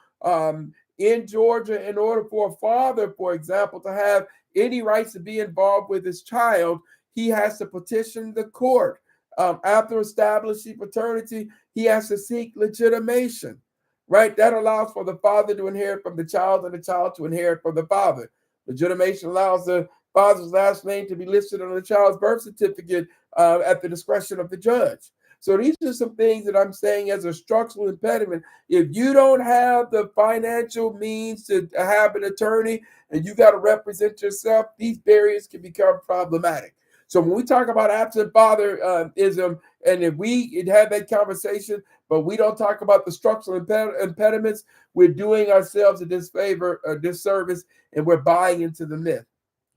In Georgia, in order for a father, for example, to have any rights to be involved with his child, he has to petition the court. After establishing paternity, he has to seek legitimation, right? That allows for the father to inherit from the child and the child to inherit from the father. Legitimation allows the father's last name to be listed on the child's birth certificate at the discretion of the judge. So these are some things that I'm saying as a structural impediment. If you don't have the financial means to have an attorney and you got to represent yourself, these barriers can become problematic. So when we talk about absent fatherism, and if we have that conversation, but we don't talk about the structural impediments, we're doing ourselves a disfavor, a disservice, and we're buying into the myth.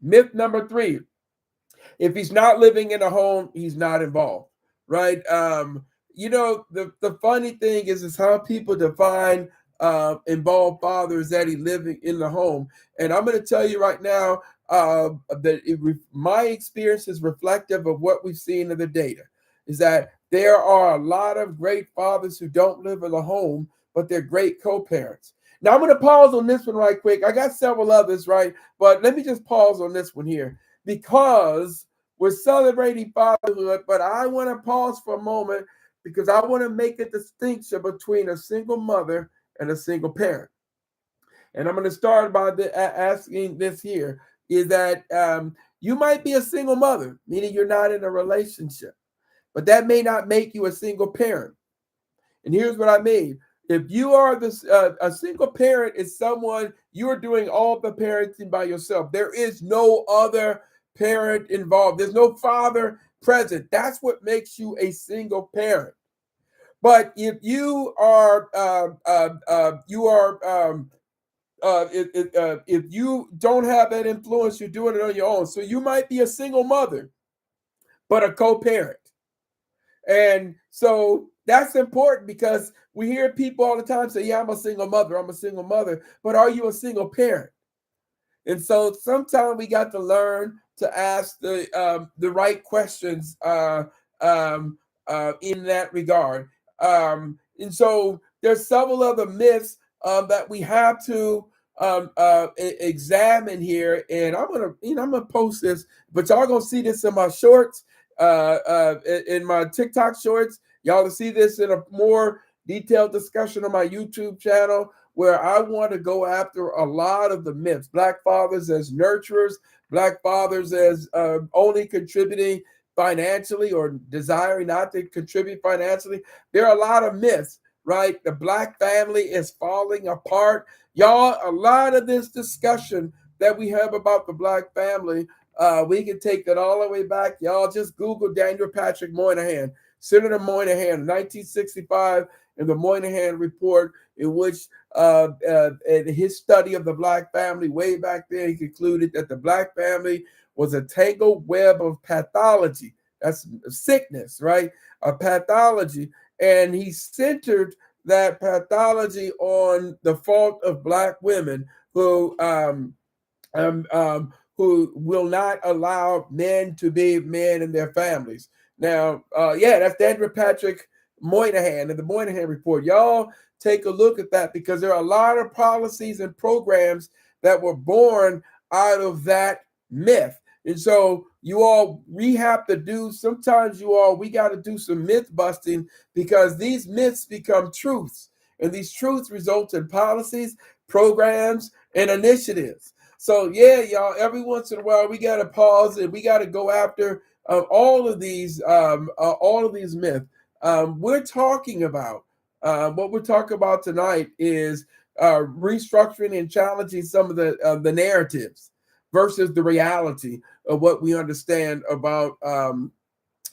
Myth number 3, if he's not living in a home, he's not involved, right? The funny thing is how people define involved fathers that he living in the home. And I'm going to tell you right now my experience is reflective of what we've seen in the data, is that there are a lot of great fathers who don't live in a home, but they're great co-parents. Now, I'm going to pause on this one right quick. I got several others, right? But let me just pause on this one here because we're celebrating fatherhood, but I want to pause for a moment because I want to make a distinction between a single mother and a single parent. And I'm going to start by asking this here, is that you might be a single mother, meaning you're not in a relationship, but that may not make you a single parent. And here's what I mean. If you are a single parent is someone you're doing all the parenting by yourself. There is no other parent involved. There's no father present. That's what makes you a single parent. But if you are if you don't have that influence, you're doing it on your own. So you might be a single mother, but a co-parent. And so that's important because we hear people all the time say, yeah, I'm a single mother. I'm a single mother. But are you a single parent? And so sometimes we got to learn to ask the right questions in that regard. And so there's several other myths that we have to examine here, and I'm gonna post this, but y'all gonna see this in my shorts, in my TikTok shorts. Y'all will see this in a more detailed discussion on my YouTube channel, where I want to go after a lot of the myths. Black fathers as nurturers, black fathers as only contributing financially or desiring not to contribute financially. There are a lot of myths, right? The black family is falling apart. Y'all, a lot of this discussion that we have about the black family, we can take that all the way back. Y'all just Google Daniel Patrick Moynihan, Senator Moynihan, 1965, in the Moynihan Report, in which in his study of the black family way back then, he concluded that the black family was a tangled web of pathology. That's sickness, right? A pathology. And he centered that pathology on the fault of black women um, who will not allow men to be men in their families. Now, that's Daniel Patrick Moynihan and the Moynihan Report. Y'all take a look at that, because there are a lot of policies and programs that were born out of that myth. And so we have to do, sometimes we got to do some myth busting, because these myths become truths. And these truths result in policies, programs, and initiatives. So yeah, y'all, every once in a while we got to pause and we got to go after all of these myths. We're talking about what we're talking about tonight is restructuring and challenging some of the narratives versus the reality of what we understand about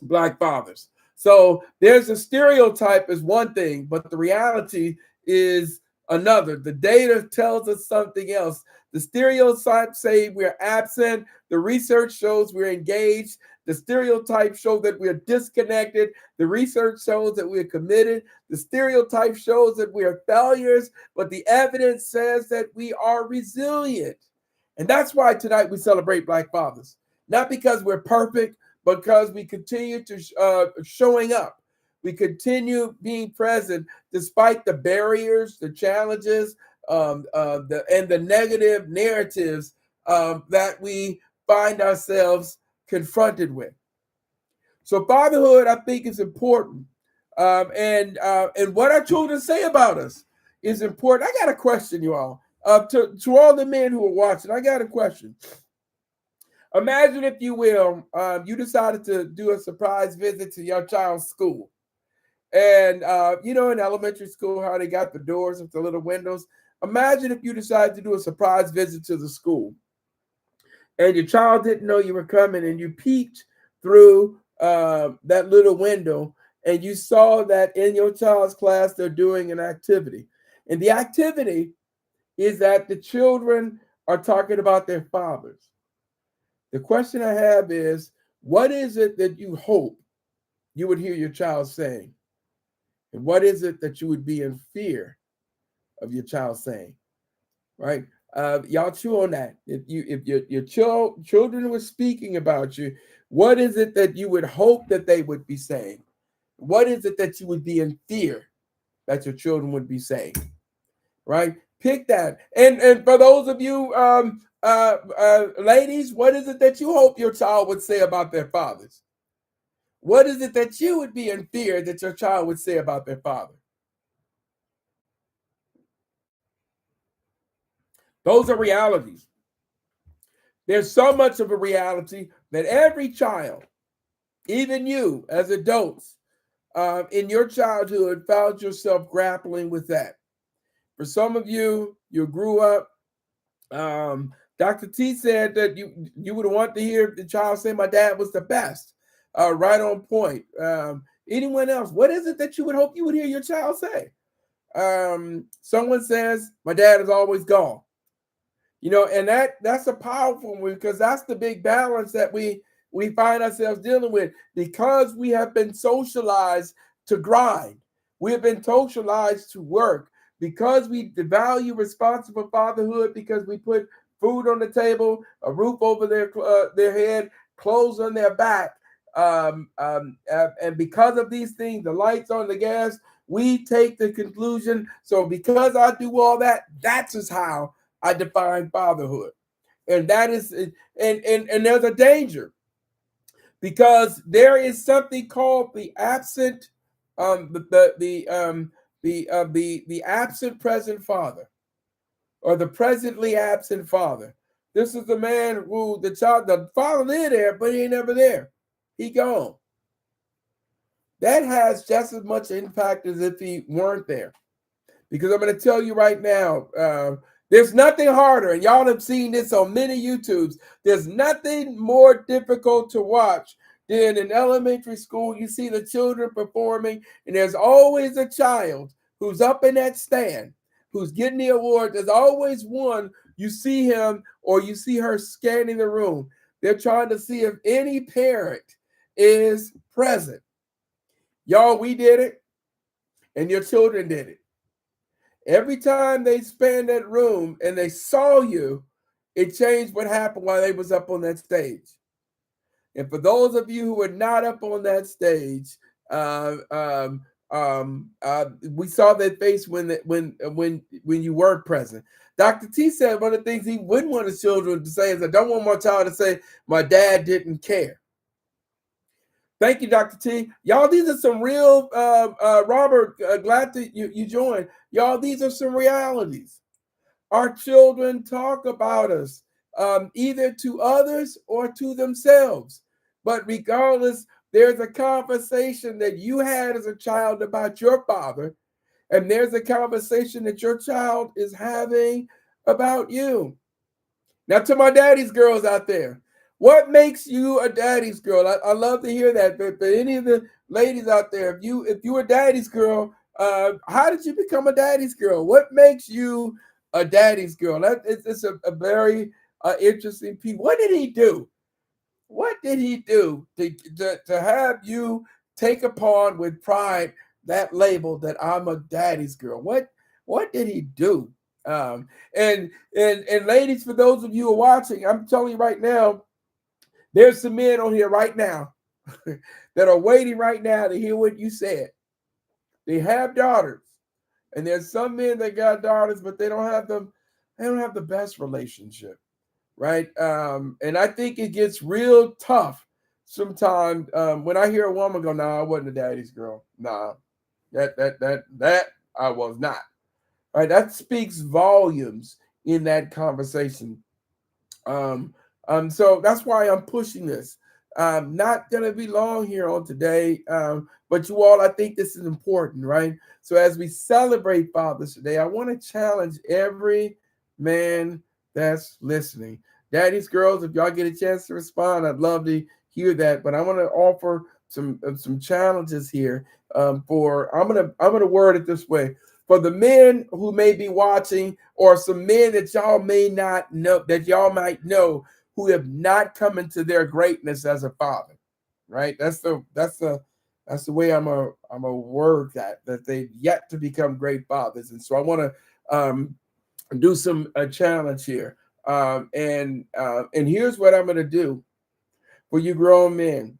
black fathers. So there's a stereotype is one thing, but the reality is another. The data tells us something else. The stereotypes say we're absent. The research shows we're engaged. The stereotypes show that we're disconnected. The research shows that we're committed. The stereotype shows that we are failures, but the evidence says that we are resilient. And that's why tonight we celebrate Black fathers. Not because we're perfect, but because we continue to showing up. We continue being present despite the barriers, the challenges, and the negative narratives that we find ourselves confronted with. So fatherhood, I think, is important, and what our children say about us is important. I got a question, you all. To all the men who are watching, I got a question. Imagine, if you will, you decided to do a surprise visit to your child's school. And, in elementary school, how they got the doors with the little windows. Imagine if you decided to do a surprise visit to the school and your child didn't know you were coming, and you peeked through that little window and you saw that in your child's class they're doing an activity. And the activity is that the children are talking about their fathers. The question I have is, what is it that you hope you would hear your child saying? And what is it that you would be in fear of your child saying? Right? Y'all chew on that. If your children were speaking about you, what is it that you would hope that they would be saying? What is it that you would be in fear that your children would be saying? Right? Pick that. And for those of you ladies, what is it that you hope your child would say about their fathers? What is it that you would be in fear that your child would say about their father? Those are realities. There's so much of a reality that every child, even you as adults, in your childhood, found yourself grappling with that. For some of you, you grew up. Dr. T said that you would want to hear the child say, "My dad was the best." Right on point. Anyone else? What is it that you would hope you would hear your child say? Someone says, "My dad is always gone." And that's a powerful one, because that's the big balance that we find ourselves dealing with, because we have been socialized to grind. We have been socialized to work, because we value responsible fatherhood, because we put food on the table, a roof over their head, clothes on their back. And because of these things, the lights on, the gas, we take the conclusion. So because I do all that, that's just how I define fatherhood. And that is, and there's a danger, because there is something called the absent, the absent present father, or the presently absent father. This is the man who the father lived there, but he ain't never there. He gone. That has just as much impact as if he weren't there. Because I'm going to tell you right now, there's nothing harder, and y'all have seen this on many YouTubes. There's nothing more difficult to watch than in elementary school. You see the children performing, and there's always a child who's up in that stand, who's getting the award. There's always one, you see him or you see her scanning the room. They're trying to see if any parent is present. Y'all, we did it, and your children did it. Every time they spanned that room and they saw you, it changed what happened while they was up on that stage. And for those of you who were not up on that stage, we saw that face when you weren't present. Dr. T said one of the things he wouldn't want his children to say is, I don't want my child to say, my dad didn't care. Thank you, Dr. T. Y'all, these are some real, Robert, glad that you joined. Y'all, these are some realities. Our children talk about us, either to others or to themselves. But regardless, there's a conversation that you had as a child about your father, and there's a conversation that your child is having about you. Now, to my daddy's girls out there, what makes you a daddy's girl? I love to hear that. But any of the ladies out there, if you were a daddy's girl, how did you become a daddy's girl? What makes you a daddy's girl? It's a very interesting piece. What did he do? What did he do to have you take upon with pride that label that I'm a daddy's girl? What did he do? And ladies, for those of you who are watching, I'm telling you right now, there's some men on here right now that are waiting right now to hear what you said. They have daughters, and there's some men that got daughters, but they don't have them. They don't have the best relationship, right? And I think it gets real tough sometimes when I hear a woman go, "Nah, I wasn't a daddy's girl. Nah, that I was not." Right? That speaks volumes in that conversation. So that's why I'm pushing this. Not gonna be long here on today, but you all, I think this is important, right? So as we celebrate Fathers today, I want to challenge every man that's listening. Daddies, girls, if y'all get a chance to respond, I'd love to hear that. But I want to offer some challenges here. I'm gonna word it this way. For the men who may be watching, or some men that y'all may not know, that y'all might know, who have not come into their greatness as a father, right? That's the way I'm a word that they've yet to become great fathers. And so I want to do some challenge here, and here's what I'm going to do for you grown men.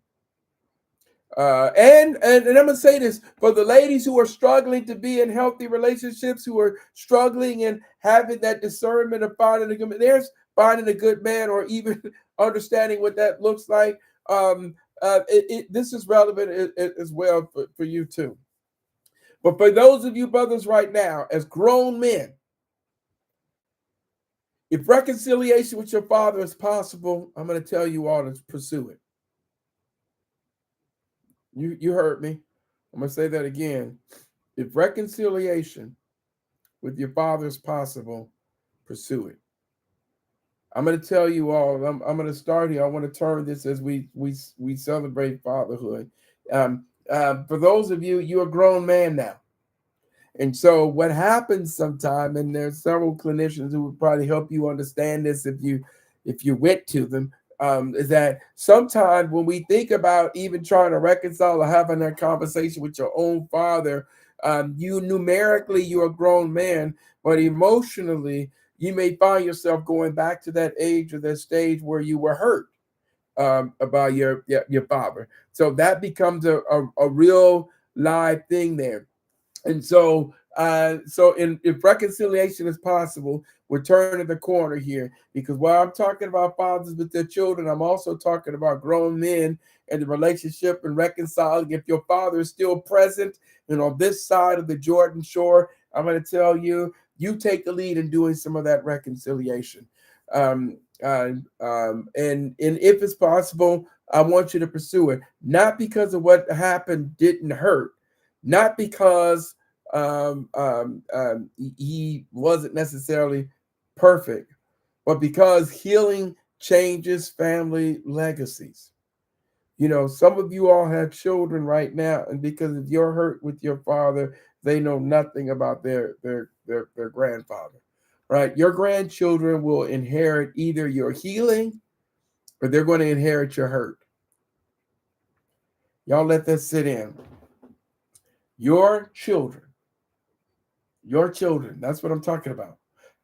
And I'm gonna say this for the ladies who are struggling to be in healthy relationships, who are struggling and having that discernment of finding a good man. There's finding a good man, or even understanding what that looks like. This is relevant as well for you too. But for those of you brothers right now, as grown men, if reconciliation with your father is possible, I'm going to tell you all to pursue it. You heard me. I'm going to say that again. If reconciliation with your father is possible, pursue it. I'm going to tell you all. I'm going to start here. I want to turn this as we celebrate fatherhood. For those of you, you're a grown man now, and so what happens sometime, and there's several clinicians who would probably help you understand this if you went to them. Is that sometimes when we think about even trying to reconcile or having that conversation with your own father, you're a grown man, but emotionally you may find yourself going back to that age or that stage where you were hurt about your father. So that becomes a real live thing there. And so, if reconciliation is possible, we're turning the corner here, because while I'm talking about fathers with their children, I'm also talking about grown men and the relationship and reconciling. If your father is still present and on this side of the Jordan shore, I'm going to tell you, you take the lead in doing some of that reconciliation. And if it's possible, I want you to pursue it, not because of what happened didn't hurt, not because he wasn't necessarily perfect, but because healing changes family legacies. You know, some of you all have children right now, and because of your hurt with your father, they know nothing about their grandfather. Right? Your grandchildren will inherit either your healing or they're going to inherit your hurt. Y'all let that sit in. Your children Your children. That's what I'm talking about.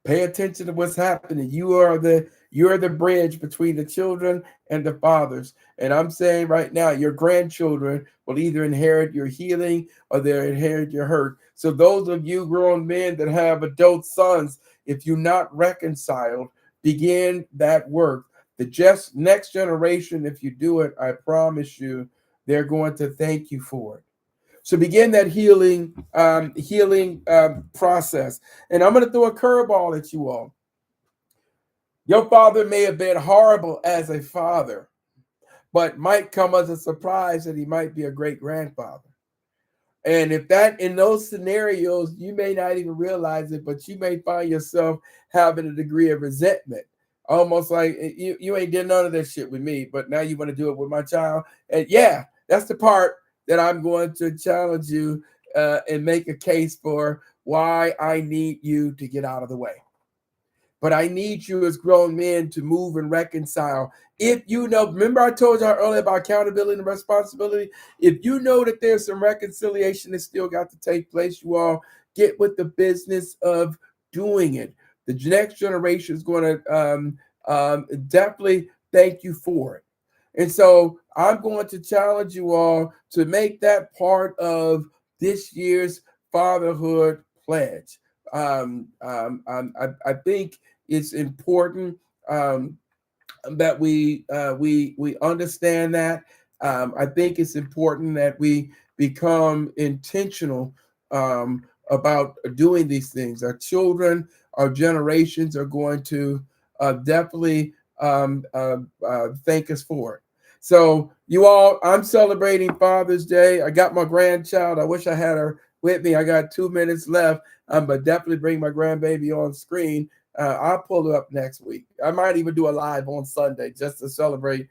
Pay attention to what's happening. You're the bridge between the children and the fathers. And I'm saying right now, your grandchildren will either inherit your healing or they'll inherit your hurt. So those of you grown men that have adult sons, if you're not reconciled, begin that work. The just next generation, if you do it, I promise you, they're going to thank you for it. So begin that healing process. And I'm going to throw a curveball at you all. Your father may have been horrible as a father, but might come as a surprise that he might be a great grandfather. And if that, in those scenarios, you may not even realize it, but you may find yourself having a degree of resentment, almost like you ain't did none of this shit with me, but now you want to do it with my child. And yeah, that's the part that I'm going to challenge you and make a case for why I need you to get out of the way. But I need you as grown men to move and reconcile. If you know, remember I told you earlier about accountability and responsibility. If you know that there's some reconciliation that still got to take place, you all get with the business of doing it. The next generation is going to definitely thank you for it. And so I'm going to challenge you all to make that part of this year's fatherhood pledge. I think it's important that we understand that. I think it's important that we become intentional about doing these things. Our children, our generations are going to definitely thank us for it. So, you all, I'm celebrating Father's Day. I got my grandchild. I wish I had her with me. I got 2 minutes left, but definitely bring my grandbaby on screen. I'll pull her up next week. I might even do a live on Sunday just to celebrate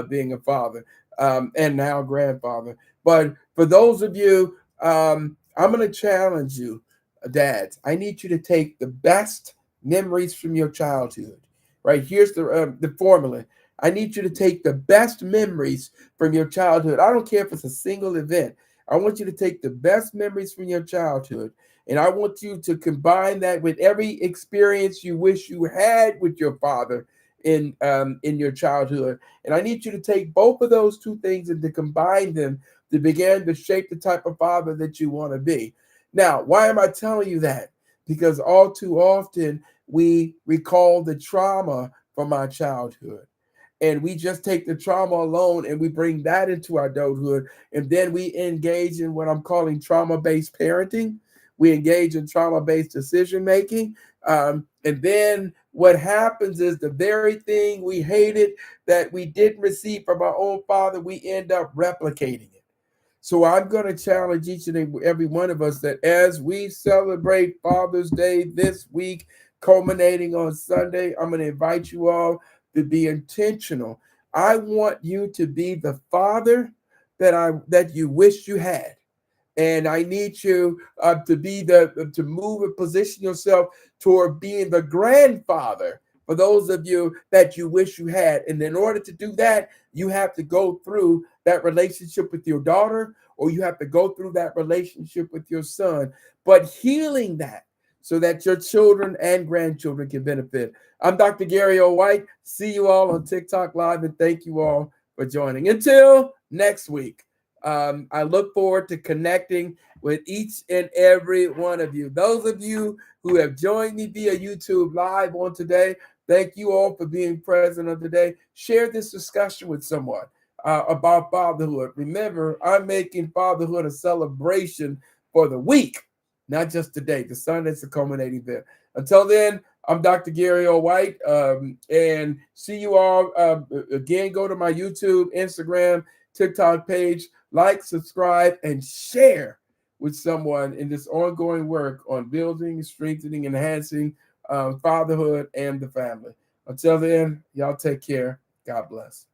being a father and now grandfather. But for those of you, I'm going to challenge you, dads. I need you to take the best memories from your childhood. Right, here's the formula. I need you to take the best memories from your childhood. I don't care if it's a single event. I want you to take the best memories from your childhood, and I want you to combine that with every experience you wish you had with your father in your childhood. And I need you to take both of those two things and to combine them to begin to shape the type of father that you want to be. Now, why am I telling you that? Because all too often we recall the trauma from our childhood. And we just take the trauma alone and we bring that into our adulthood. And then we engage in what I'm calling trauma-based parenting. We engage in trauma-based decision making. And then what happens is the very thing we hated that we didn't receive from our own father, we end up replicating it. So I'm going to challenge each and every one of us that as we celebrate Father's Day this week, culminating on Sunday, I'm going to invite you all to be intentional. I want you to be the father that you wish you had. And I need you to move and position yourself toward being the grandfather for those of you that you wish you had. And in order to do that, you have to go through that relationship with your daughter, or you have to go through that relationship with your son, but healing that so that your children and grandchildren can benefit. I'm Dr. Gary O. White. See you all on TikTok Live, and thank you all for joining. Until next week, I look forward to connecting with each and every one of you. Those of you who have joined me via YouTube Live on today, thank you all for being present on today. Share this discussion with someone about fatherhood. Remember, I'm making fatherhood a celebration for the week, not just today. The Sunday's the culminating event. Until then, I'm Dr. Gary O. White, and see you all again. Go to my YouTube, Instagram, TikTok page. Like, subscribe, and share with someone in this ongoing work on building, strengthening, enhancing fatherhood and the family. Until then, y'all take care. God bless.